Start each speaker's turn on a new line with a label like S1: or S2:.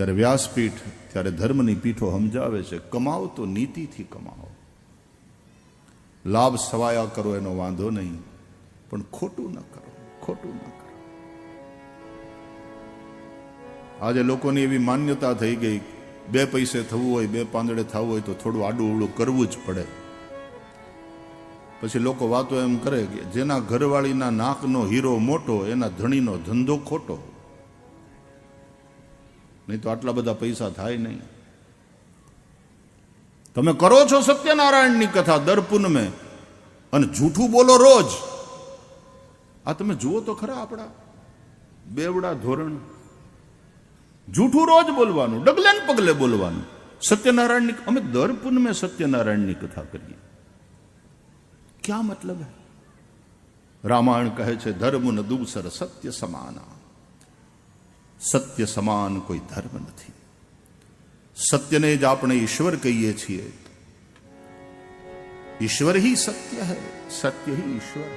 S1: ત્યારે વ્યાસપીઠ, ત્યારે ધર્મની પીઠો સમજાવે છે, કમાઓ તો નીતિથી કમાઓ, લાભ સવાયા કરો એનો વાંધો નહીં, પણ ખોટું ન કરો, ખોટું ન કરો. આજે લોકોની એવી માન્યતા થઈ ગઈ, 2 પૈસે થવું હોય, 2 પાંદડે થવું હોય તો થોડું આડું અવળું કરવું જ પડે. પછી લોકો વાતો એમ કરે કે જેના ઘરવાળીના નાકનો હીરો મોટો એના ધણીનો ધંધો ખોટો, નહીં તો આટલા બધા પૈસા થાય નહીં. તમે કરો છો સત્યનારાયણની કથા દર પૂનમે અને જૂઠું બોલો રોજ. આ તમે જુઓ તો ખરા આપણા બેવડા ધોરણ. જૂઠું રોજ બોલવાનું, ડગલે ને પગલે બોલવાનું. સત્યનારાયણની અમે દર પૂનમે સત્યનારાયણની કથા કરીએ, ક્યાં મતલબ હે? રામાયણ કહે છે ધર્મ ન દૂસર સત્ય સમાના. સત્ય સમાન કોઈ ધર્મ નથી. સત્યને જ આપણે ઈશ્વર કહીએ છીએ. ઈશ્વર ही सत्य है, सत्य ही ईश्वर.